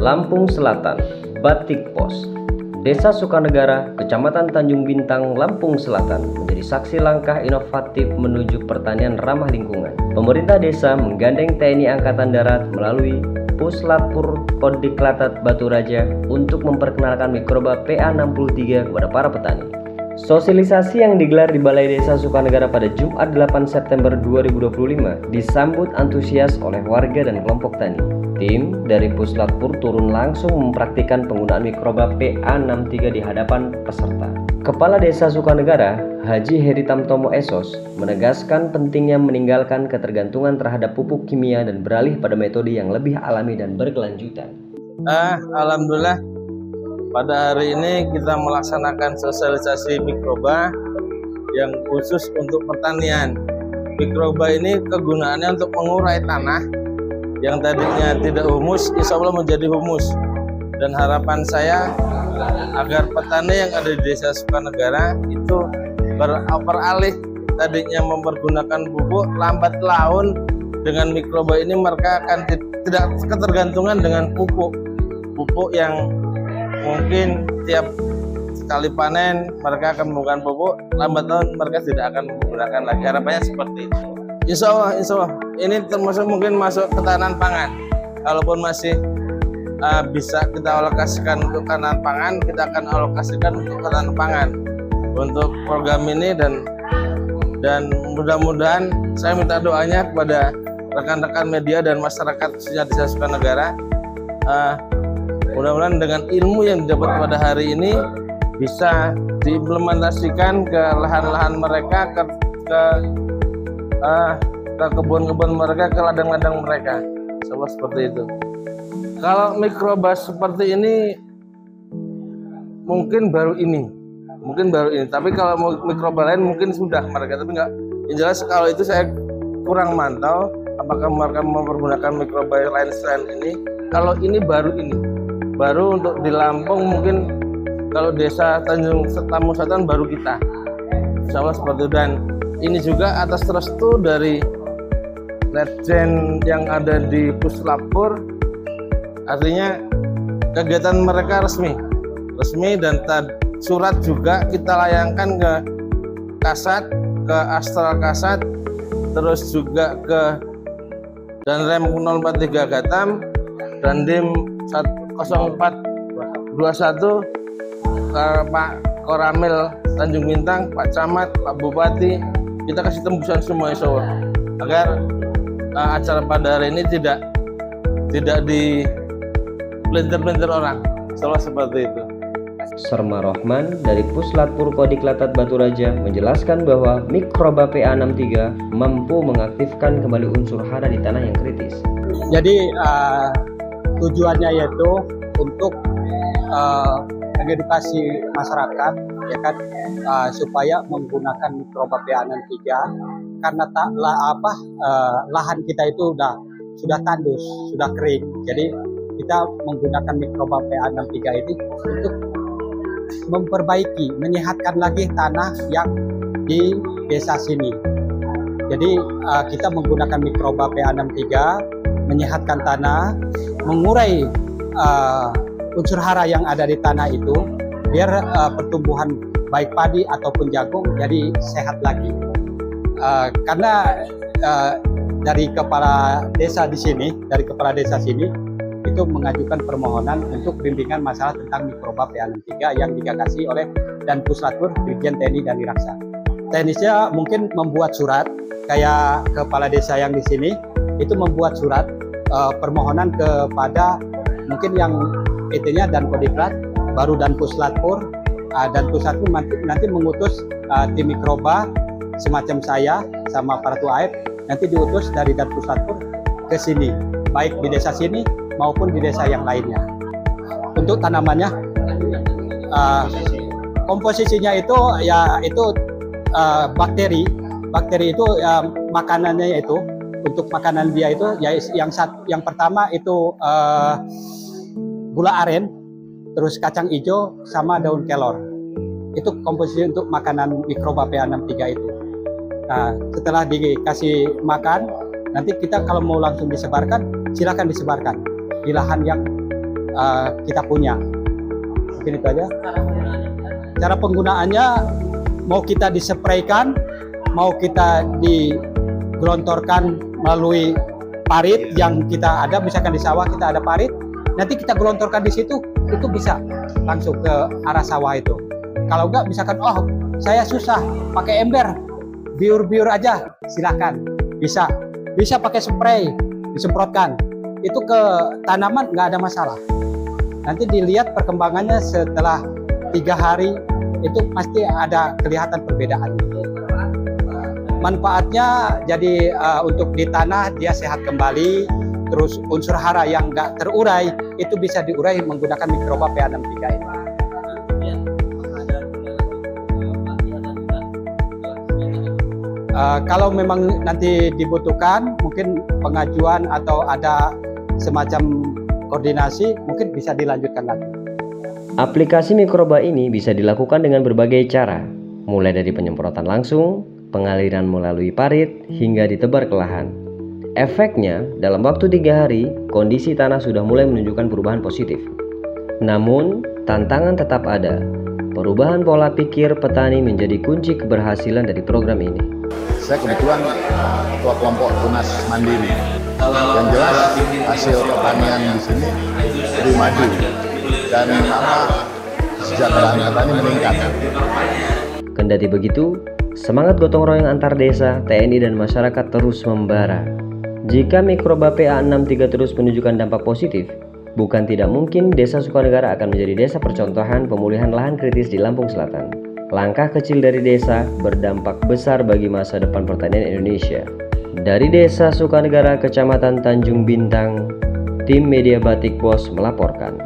Lampung Selatan, Batik Pos. Desa Sukanegara, Kecamatan Tanjung Bintang, Lampung Selatan menjadi saksi langkah inovatif menuju pertanian ramah lingkungan. Pemerintah desa menggandeng TNI Angkatan Darat melalui Puslatpur Kodiklatat Batu Raja untuk memperkenalkan mikroba PA63 kepada para petani. Sosialisasi yang digelar di Balai Desa Sukanegara pada Jumat 8 September 2025 disambut antusias oleh warga dan kelompok tani. Tim dari Puslatpur turun langsung mempraktikkan penggunaan mikroba PA63 di hadapan peserta. Kepala Desa Sukanegara, Haji Heri Tamtomo Esos, menegaskan pentingnya meninggalkan ketergantungan terhadap pupuk kimia dan beralih pada metode yang lebih alami dan berkelanjutan. Alhamdulillah, pada hari ini kita melaksanakan sosialisasi mikroba yang khusus untuk pertanian. Mikroba ini kegunaannya untuk mengurai tanah yang tadinya tidak humus, insya Allah menjadi humus. Dan harapan saya agar petani yang ada di Desa Sukanegara itu beralih tadinya mempergunakan pupuk, lambat laun dengan mikroba ini mereka akan tidak ketergantungan dengan pupuk yang mungkin tiap kali panen mereka akan menggunakan pupuk, lambat laun mereka tidak akan menggunakan lagi. Harapannya seperti itu. Insya Allah ini termasuk mungkin masuk ketahanan pangan. Kalaupun masih bisa kita alokasikan untuk ketahanan pangan, kita akan alokasikan untuk ketahanan pangan untuk program ini. Dan mudah-mudahan saya minta doanya kepada rekan-rekan media dan masyarakat khususnya Desa Sukanegara, mudah-mudahan dengan ilmu yang didapat pada hari ini bisa diimplementasikan ke lahan-lahan mereka, ke kebun-kebun mereka, ke ladang-ladang mereka. Seperti itu. Kalau mikroba seperti ini mungkin baru ini. Tapi kalau mikroba lain mungkin sudah mereka, tapi enggak. Yang jelas kalau itu saya kurang mantau apakah mereka mempergunakan mikroba lain selain ini. Kalau ini baru untuk di Lampung, mungkin kalau Desa Tanjung Selatan baru kita. Insya Allah seperti itu. Dan ini juga atas restu dari Letjen yang ada di Puslatpur, artinya kegiatan mereka resmi dan surat juga kita layangkan ke Kasat, ke Astral Kasat, terus juga ke Danrem 043 Gatam, Dandim 0421, ke Pak Koramil Tanjung Bintang, Pak Camat, Pak Bupati. Kita kasih tembusan semua insya Allah, agar acara pada hari ini tidak di pelintir-pelintir orang. Insya Allah seperti itu. Sarma Rohman dari Puslatpur Kodiklatat Batu Raja menjelaskan bahwa mikroba PA63 mampu mengaktifkan kembali unsur hara di tanah yang kritis. Jadi tujuannya yaitu untuk mengedukasi masyarakat, ya kan, supaya menggunakan mikroba PA63 karena lahan kita itu sudah tandus, sudah kering. Jadi kita menggunakan mikroba PA63 ini untuk memperbaiki, menyehatkan lagi tanah yang di desa sini. Jadi kita menggunakan mikroba PA63 menyehatkan tanah, mengurai unsur hara yang ada di tanah itu, biar pertumbuhan baik padi ataupun jagung jadi sehat lagi. Karena dari kepala desa sini itu mengajukan permohonan untuk bimbingan masalah tentang mikroba PA63 yang digagasi oleh Dan Puslatpur, Dirjen TNI dan Diraksa. Teknisnya mungkin membuat surat, kayak kepala desa yang di sini itu membuat surat permohonan kepada mungkin yang PT-nya dan Kodiklat, baru Dan Puslatpur, dan Puslatpur nanti mengutus tim mikroba semacam saya sama para tuaib, nanti diutus dari Dan Puslatpur ke sini, baik di desa sini maupun di desa yang lainnya. Untuk tanamannya, komposisinya itu bakteri itu makanannya itu, untuk makanan dia itu yang pertama itu gula aren, terus kacang hijau sama daun kelor. Itu komposisi untuk makanan mikroba PA63 itu. Nah, setelah dikasih makan, nanti kita kalau mau langsung disebarkan, silakan disebarkan di lahan yang kita punya. Mungkin itu aja. Cara penggunaannya, mau kita dispraykan, mau kita digelontorkan melalui parit yang kita ada, misalkan di sawah kita ada parit, nanti kita gelontorkan di situ, itu bisa langsung ke arah sawah itu. Kalau enggak, misalkan, oh saya susah pakai ember, biur-biur aja, silakan, bisa pakai spray, disemprotkan, itu ke tanaman nggak ada masalah. Nanti dilihat perkembangannya setelah 3 hari, itu pasti ada kelihatan perbedaan. Manfaatnya jadi untuk di tanah dia sehat kembali, terus unsur hara yang nggak terurai itu bisa diurai menggunakan mikroba PA63 ini. Kalau memang nanti dibutuhkan, mungkin pengajuan atau ada semacam koordinasi, mungkin bisa dilanjutkan lagi. Aplikasi mikroba ini bisa dilakukan dengan berbagai cara, mulai dari penyemprotan langsung, pengaliran melalui parit, hingga ditebar ke lahan. Efeknya, dalam waktu 3 hari, kondisi tanah sudah mulai menunjukkan perubahan positif. Namun, tantangan tetap ada. Perubahan pola pikir petani menjadi kunci keberhasilan dari program ini. Saya kebetulan ketua kelompok tunas mandiri. Yang jelas hasil pertanian di sini lebih maju dan kesejahteraan petani meningkat. Kendati begitu, semangat gotong royong antar desa, TNI dan masyarakat terus membara. Jika mikroba PA63 terus menunjukkan dampak positif, bukan tidak mungkin Desa Sukanegara akan menjadi desa percontohan pemulihan lahan kritis di Lampung Selatan. Langkah kecil dari desa berdampak besar bagi masa depan pertanian Indonesia. Dari Desa Sukanegara, Kecamatan Tanjung Bintang, tim Media Batik Pos melaporkan.